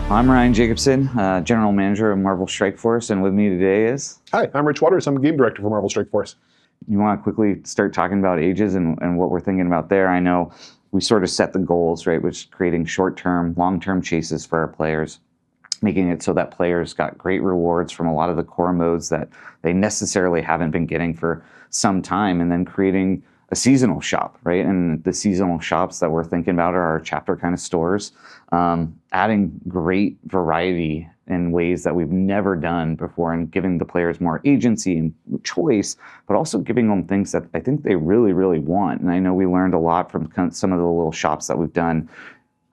I'm Ryan Jacobson, General Manager of Marvel Strike Force, and with me today is... Hi, I'm Rich Waters. I'm a Game Director for Marvel Strike Force. You want to quickly start talking about ages and what we're thinking about there? I know we sort of set the goals, right, which is creating short-term, long-term chases for our players, making it so that players got great rewards from a lot of the core modes that they necessarily haven't been getting for some time, and then creating a seasonal shop, right? And the seasonal shops that we're thinking about are our chapter kind of stores, adding great variety in ways that we've never done before, and giving the players more agency and choice, but also giving them things that I think they really, really want. And I know we learned a lot from some of the little shops that we've done,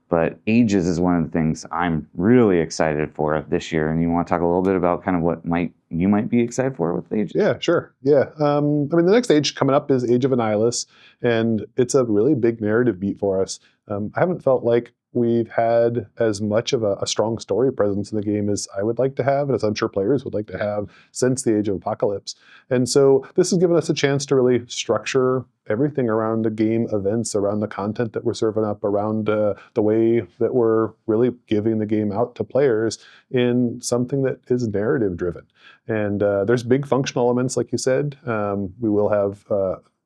but ages is one of the things I'm really excited for this year. And you want to talk a little bit about kind of what you might be excited for with ages? Yeah, sure. Yeah. I mean, the next age coming up is Age of Annihilus, and it's a really big narrative beat for us. I haven't felt like we've had as much of a strong story presence in the game as I would like to have, and as I'm sure players would like to have since the Age of Apocalypse. And so this has given us a chance to really structure everything around the game events, around the content that we're serving up, around the way that we're really giving the game out to players in something that is narrative driven. And there's big functional elements, like you said. We will have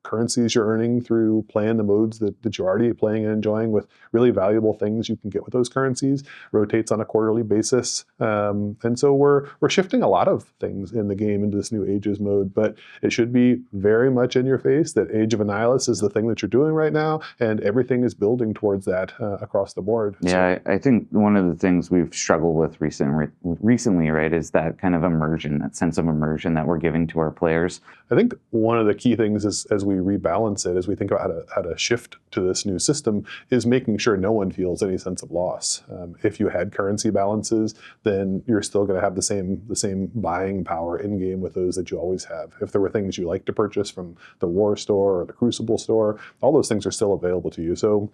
currencies you're earning through playing the modes that you're already playing and enjoying, with really valuable things you can get with those currencies. Rotates on a quarterly basis. And so we're shifting a lot of things in the game into this new Ages mode, but it should be very much in your face that Age of Annihilus is the thing that you're doing right now, and everything is building towards that across the board. Yeah, so I think one of the things we've struggled with recently, right, is that kind of immersion, that sense of immersion that we're giving to our players. I think one of the key things is, as we rebalance it, as we think about how to shift to this new system, is making sure no one feels any sense of loss. If you had currency balances, then you're still going to have the same buying power in game with those that you always have. If there were things you like to purchase from the War store or the Crucible store, all those things are still available to you. So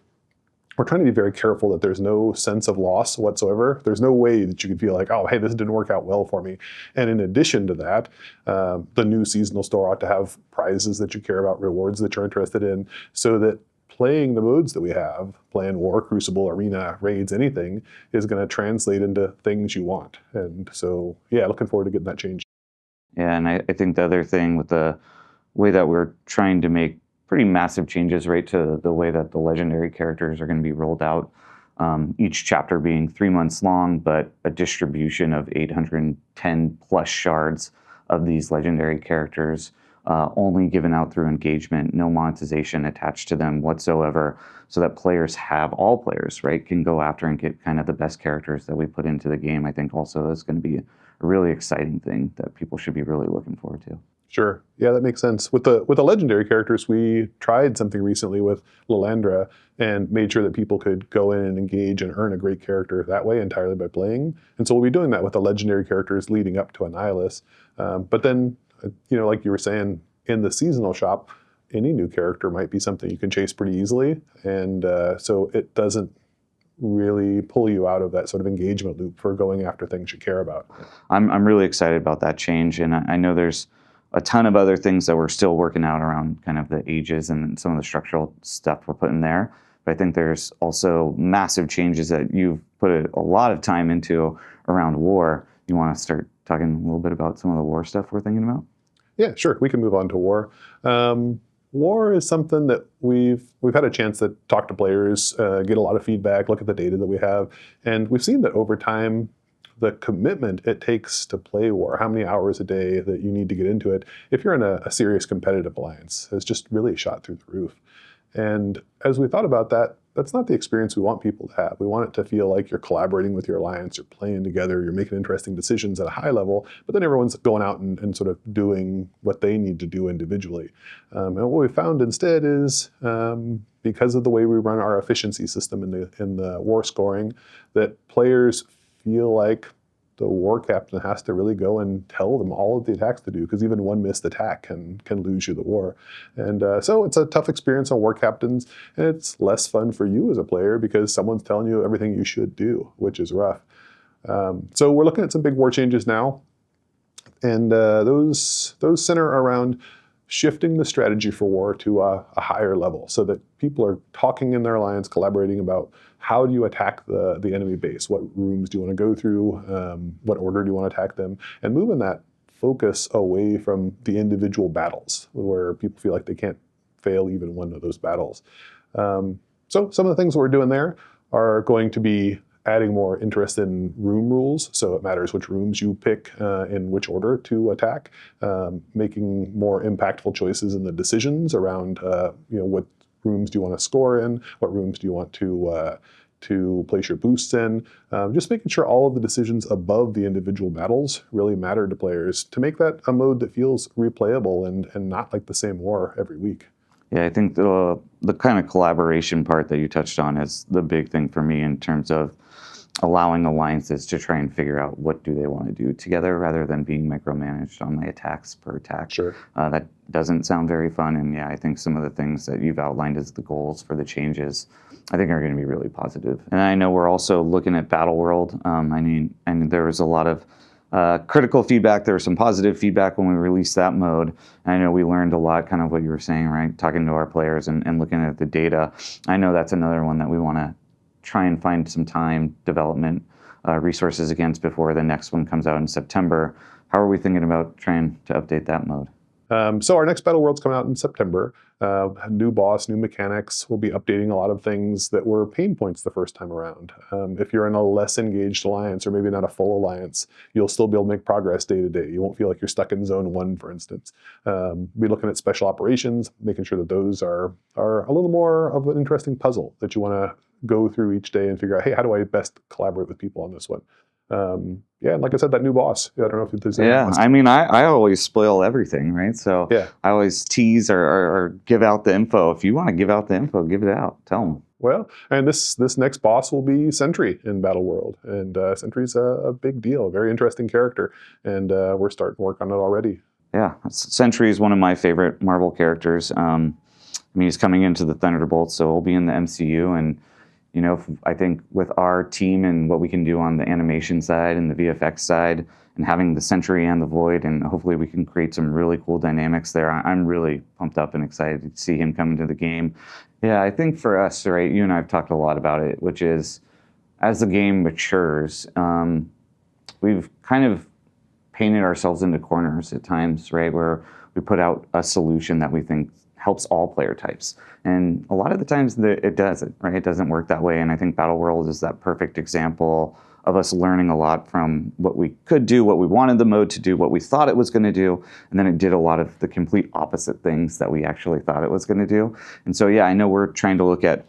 we're trying to be very careful that there's no sense of loss whatsoever. There's no way that you could feel like, oh, hey, this didn't work out well for me. And in addition to that, the new seasonal store ought to have prizes that you care about, rewards that you're interested in, so that playing the modes that we have, playing War, Crucible, Arena, Raids, anything, is going to translate into things you want. And so, yeah, looking forward to getting that changed. Yeah, and I think the other thing with the way that we're trying to make pretty massive changes, right, to the way that the legendary characters are going to be rolled out. Each chapter being 3 months long, but a distribution of 810 plus shards of these legendary characters, only given out through engagement, no monetization attached to them whatsoever, so that all players, right, can go after and get kind of the best characters that we put into the game. I think also is going to be a really exciting thing that people should be really looking forward to. Sure. Yeah, that makes sense. With the legendary characters, we tried something recently with Lilandra and made sure that people could go in and engage and earn a great character that way entirely by playing. And so we'll be doing that with the legendary characters leading up to Annihilus. But then, like you were saying, in the seasonal shop, any new character might be something you can chase pretty easily. And so it doesn't really pull you out of that sort of engagement loop for going after things you care about. I'm really excited about that change. And I know there's a ton of other things that we're still working out around kind of the ages and some of the structural stuff we're putting there. But I think there's also massive changes that you've put a lot of time into around War. You want to start talking a little bit about some of the War stuff we're thinking about? Yeah, sure. We can move on to War. War is something that we've had a chance to talk to players, get a lot of feedback, look at the data that we have, and we've seen that over time, the commitment it takes to play War, how many hours a day that you need to get into it, if you're in a serious competitive alliance, has just really shot through the roof. And as we thought about that, that's not the experience we want people to have. We want it to feel like you're collaborating with your alliance, you're playing together, you're making interesting decisions at a high level, but then everyone's going out and sort of doing what they need to do individually. And what we found instead is, because of the way we run our efficiency system in the War scoring, that players feel like the War captain has to really go and tell them all of the attacks to do, because even one missed attack can lose you the war. And so it's a tough experience on War captains, and it's less fun for you as a player because someone's telling you everything you should do, which is rough. So we're looking at some big War changes now, and those center around shifting the strategy for War to a higher level, so that people are talking in their alliance, collaborating about how do you attack the enemy base? What rooms do you want to go through? What order do you want to attack them? And moving that focus away from the individual battles, where people feel like they can't fail even one of those battles. So some of the things we're doing there are going to be adding more interest in room rules, so it matters which rooms you pick in which order to attack, making more impactful choices in the decisions around what rooms do you want to score in, what rooms do you want to place your boosts in, just making sure all of the decisions above the individual battles really matter to players to make that a mode that feels replayable and not like the same war every week. Yeah, I think the kind of collaboration part that you touched on is the big thing for me in terms of allowing alliances to try and figure out what do they want to do together rather than being micromanaged on the attacks per attack. Sure. That doesn't sound very fun. And yeah, I think some of the things that you've outlined as the goals for the changes, I think are going to be really positive. And I know we're also looking at Battleworld. And there was a lot of critical feedback. There was some positive feedback when we released that mode. And I know we learned a lot, kind of what you were saying, right? Talking to our players and looking at the data. I know that's another one that we want to try and find some time development resources against before the next one comes out in September. How are we thinking about trying to update that mode? So our next Battleworld's coming out in September. New boss, new mechanics. We'll be updating a lot of things that were pain points the first time around. If you're in a less engaged alliance, or maybe not a full alliance, you'll still be able to make progress day to day. You won't feel like you're stuck in zone 1, for instance. We'll be looking at special operations, making sure that those are a little more of an interesting puzzle that you want to go through each day and figure out, hey, how do I best collaborate with people on this one? And like I said, that new boss. I don't know if there's any. Yeah, I mean, I always spoil everything, right? So yeah. I always tease or give out the info. If you want to give out the info, give it out. Tell them. Well, and this next boss will be Sentry in Battleworld, and Sentry's a big deal, a very interesting character, and we're starting to work on it already. Yeah, Sentry is one of my favorite Marvel characters. I mean, he's coming into the Thunderbolts, so he'll be in the MCU, and I think with our team and what we can do on the animation side and the VFX side, and having the Sentry and the Void, and hopefully we can create some really cool dynamics there. I'm really pumped up and excited to see him come into the game. Yeah, I think for us, right, you and I have talked a lot about it, which is as the game matures, we've kind of painted ourselves into corners at times, right, where we put out a solution that we think helps all player types. And a lot of the times it doesn't, right? It doesn't work that way. And I think Battleworld is that perfect example of us learning a lot from what we could do, what we wanted the mode to do, what we thought it was going to do. And then it did a lot of the complete opposite things that we actually thought it was going to do. And so, yeah, I know we're trying to look at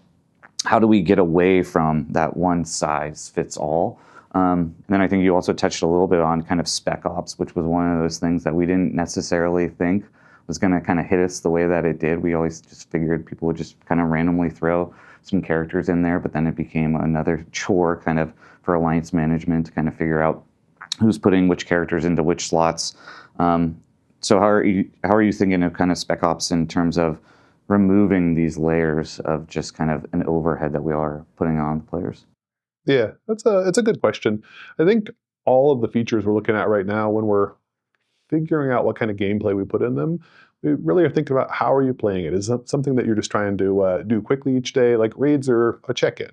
how do we get away from that one size fits all. And then I think you also touched a little bit on kind of Spec Ops, which was one of those things that we didn't necessarily think was going to kind of hit us the way that it did. We always just figured people would just kind of randomly throw some characters in there, but then it became another chore kind of for alliance management to kind of figure out who's putting which characters into which slots. So how are you thinking of kind of Spec Ops in terms of removing these layers of just kind of an overhead that we are putting on the players? Yeah, it's a good question. I think all of the features we're looking at right now, when we're figuring out what kind of gameplay we put in them, we really are thinking about how are you playing it. Is it something that you're just trying to do quickly each day? Like raids are a check-in.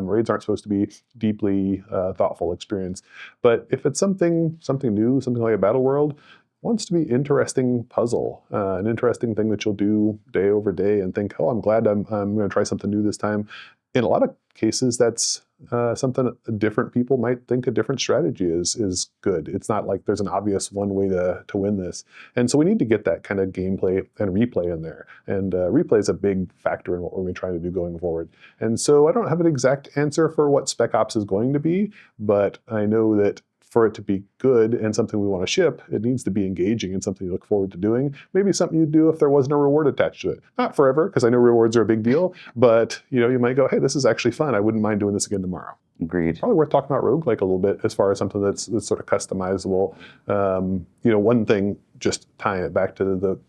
Raids aren't supposed to be deeply thoughtful experience. But if it's something new, something like a Battleworld, wants to be interesting puzzle, an interesting thing that you'll do day over day and think, oh, I'm glad I'm going to try something new this time. In a lot of cases, that's something different people might think a different strategy is good. It's not like there's an obvious one way to win this. And so we need to get that kind of gameplay and replay in there. And replay is a big factor in what we're trying to do going forward. And so I don't have an exact answer for what Spec Ops is going to be, but I know that for it to be good and something we want to ship, it needs to be engaging and something you look forward to doing. Maybe something you'd do if there wasn't a reward attached to it. Not forever, because I know rewards are a big deal, but you might go, hey, this is actually fun. I wouldn't mind doing this again tomorrow. Agreed. Probably worth talking about roguelike a little bit as far as something that's sort of customizable. One thing, just tying it back to the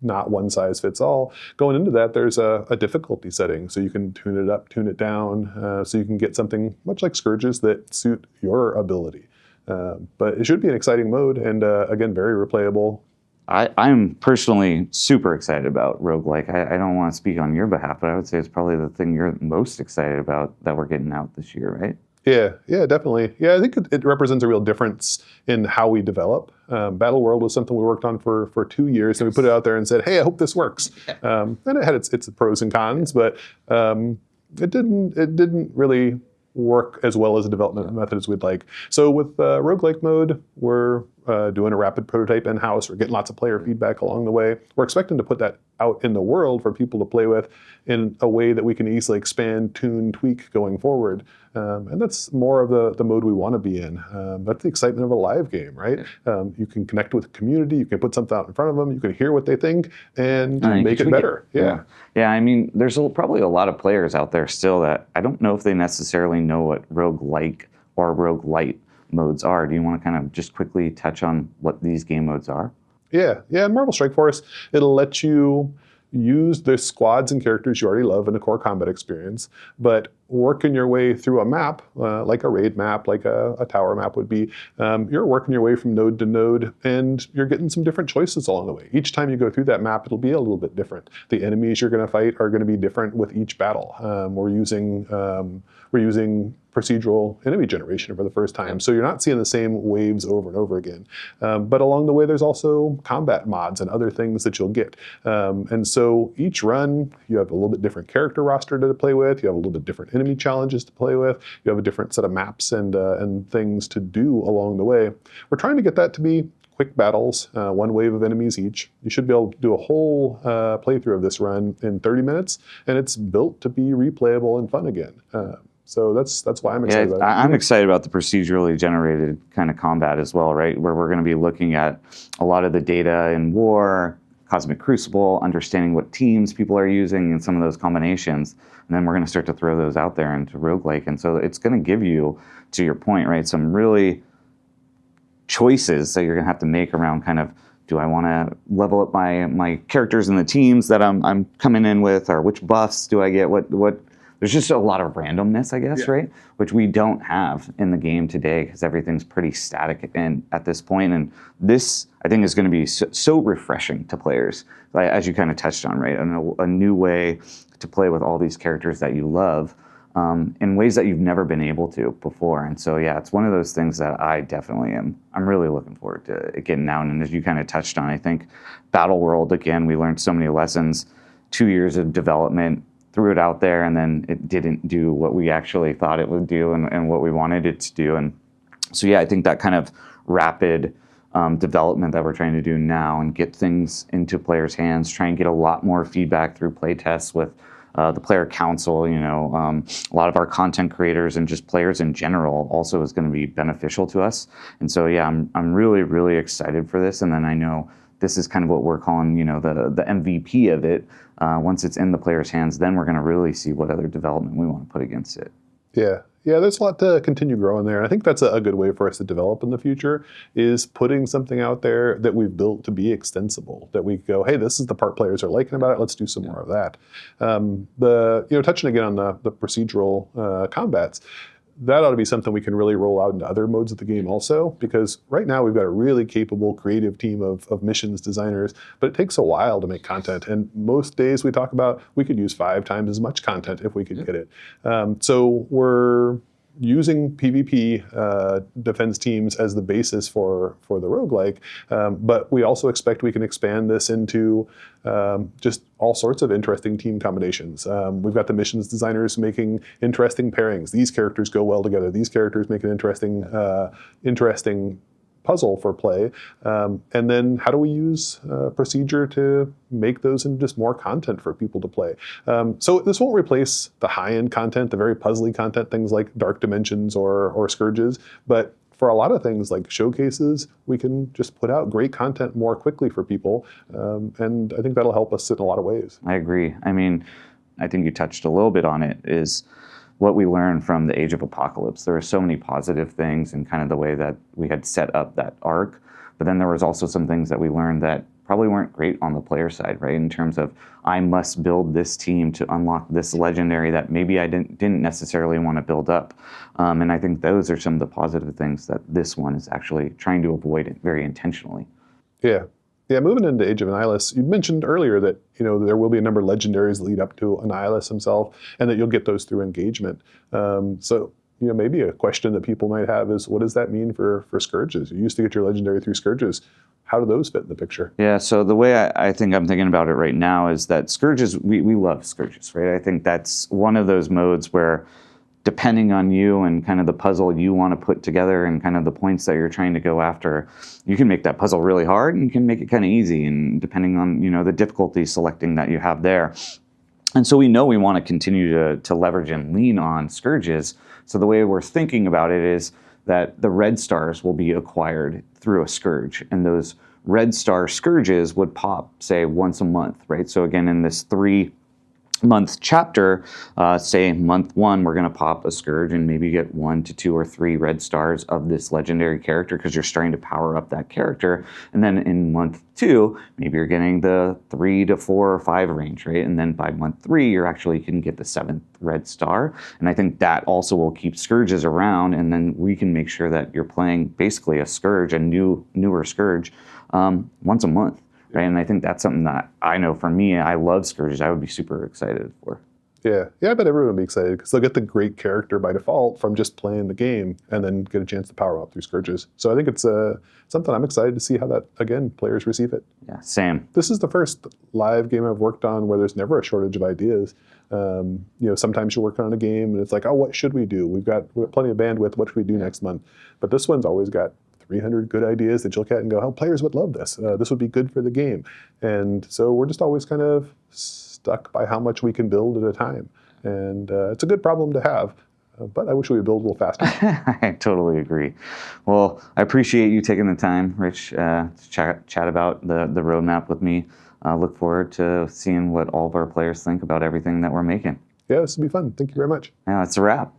not one size fits all. Going into that, there's a difficulty setting, so you can tune it up, tune it down, so you can get something much like Scourges that suit your ability. But it should be an exciting mode, and again, very replayable. I'm personally super excited about roguelike. I don't want to speak on your behalf, but I would say it's probably the thing you're most excited about that we're getting out this year, right? Yeah, definitely. Yeah, I think it represents a real difference in how we develop. Battleworld was something we worked on for 2 years, and we put it out there and said, "Hey, I hope this works." And it had its pros and cons, but it didn't really work as well as a development method as we'd like. So with roguelike mode, we're doing a rapid prototype in-house. We're getting lots of player feedback along the way. We're expecting to put that out in the world for people to play with in a way that we can easily expand, tune, tweak going forward. And that's more of the mode we want to be in. That's the excitement of a live game, right? You can connect with the community. You can put something out in front of them. You can hear what they think and make it better. Yeah. I mean, there's probably a lot of players out there still that I don't know if they necessarily know what roguelike or roguelite modes are. Do you want to kind of just quickly touch on what these game modes are? Yeah. In Marvel Strike Force, it'll let you use the squads and characters you already love in a core combat experience, but working your way through a map, like a raid map, like a tower map would be, you're working your way from node to node, and you're getting some different choices along the way. Each time you go through that map, it'll be a little bit different. The enemies you're going to fight are going to be different with each battle. We're using procedural enemy generation for the first time. So you're not seeing the same waves over and over again. But along the way, there's also combat mods and other things that you'll get. And so each run, you have a little bit different character roster to play with. You have a little bit different enemy challenges to play with. You have a different set of maps and things to do along the way. We're trying to get that to be quick battles, one wave of enemies each. You should be able to do a whole playthrough of this run in 30 minutes, and it's built to be replayable and fun again. So that's why I'm excited about it. I'm excited about the procedurally generated kind of combat as well, right? Where we're going to be looking at a lot of the data in War, Cosmic Crucible, understanding what teams people are using and some of those combinations. And then we're going to start to throw those out there into roguelike. And so it's going to give you, to your point, right, some really choices that you're going to have to make around kind of, do I want to level up my characters and the teams that I'm coming in with, or which buffs do I get? What there's just a lot of randomness, I guess, right? Which we don't have in the game today because everything's pretty static at this point. And this, I think, is going to be so refreshing to players, like, as you kind of touched on, right? A new way to play with all these characters that you love in ways that you've never been able to before. And so, yeah, it's one of those things that I definitely I'm really looking forward to it getting out. And as you kind of touched on, I think Battleworld, again, we learned so many lessons, 2 years of development, threw it out there, and then it didn't do what we actually thought it would do and what we wanted it to do. And so, yeah, I think that kind of rapid development that we're trying to do now and get things into players' hands, try and get a lot more feedback through play tests with the player council, a lot of our content creators and just players in general also is going to be beneficial to us. And so, yeah, I'm really, really excited for this. And then I know this is kind of what we're calling, the MVP of it. Once it's in the player's hands, then we're going to really see what other development we want to put against it. Yeah, there's a lot to continue growing there. And I think that's a good way for us to develop in the future, is putting something out there that we've built to be extensible, that we go, hey, this is the part players are liking about it, let's do some more of that. Touching again on the procedural combats, that ought to be something we can really roll out into other modes of the game also, because right now we've got a really capable creative team of missions designers, but it takes a while to make content. And most days we talk about, we could use 5 times as much content if we could get it. So we're using PvP defense teams as the basis for the roguelike, but we also expect we can expand this into just all sorts of interesting team combinations. We've got the missions designers making interesting pairings. These characters go well together. These characters make an interesting puzzle for play. And then how do we use procedure to make those into just more content for people to play? So this won't replace the high-end content, the very puzzly content, things like Dark Dimensions or Scourges, but for a lot of things like showcases, we can just put out great content more quickly for people. And I think that'll help us in a lot of ways. I agree. I mean, I think you touched a little bit on it, is what we learned from the Age of Apocalypse. There were so many positive things and kind of the way that we had set up that arc, but then there was also some things that we learned that probably weren't great on the player side, right? In terms of, I must build this team to unlock this legendary that maybe I didn't necessarily want to build up. And I think those are some of the positive things that this one is actually trying to avoid it very intentionally. Yeah. Yeah, moving into Age of Annihilus, you mentioned earlier that there will be a number of legendaries that lead up to Annihilus himself, and that you'll get those through engagement. So maybe a question that people might have is, what does that mean for Scourges? You used to get your legendary through Scourges. How do those fit in the picture? Yeah, so the way I think I'm thinking about it right now is that Scourges, we love Scourges, right? I think that's one of those modes where, depending on you and kind of the puzzle you want to put together and kind of the points that you're trying to go after, you can make that puzzle really hard and you can make it kind of easy, and depending on the difficulty selecting that you have there. And so we know we want to continue to leverage and lean on Scourges. So the way we're thinking about it is that the red stars will be acquired through a Scourge, and those red star Scourges would pop, say, once a month, right? So again, in this 3-month chapter, say month 1, we're going to pop a Scourge and maybe get 1 to 2 or 3 red stars of this legendary character because you're starting to power up that character. And then in month 2, maybe you're getting the 3 to 4 or 5 range, right? And then by month 3, you're actually can get the 7th red star. And I think that also will keep Scourges around, and then we can make sure that you're playing basically a Scourge, a newer Scourge, once a month. Right, and I think that's something that I know for me, I love Scourges. I would be super excited for. Yeah, I bet everyone will be excited because they'll get the great character by default from just playing the game, and then get a chance to power up through Scourges. So I think it's something I'm excited to see how that, again, players receive it. Yeah, same. This is the first live game I've worked on where there's never a shortage of ideas. Sometimes you're working on a game and it's like, oh, what should we do? We've got plenty of bandwidth. What should we do next month? But this one's always got 300 good ideas that you look at and go, oh, players would love this. This would be good for the game. And so we're just always kind of stuck by how much we can build at a time. And it's a good problem to have, but I wish we would build a little faster. I totally agree. Well, I appreciate you taking the time, Rich, to chat about the roadmap with me. Look forward to seeing what all of our players think about everything that we're making. Yeah, this will be fun. Thank you very much. Yeah, it's a wrap.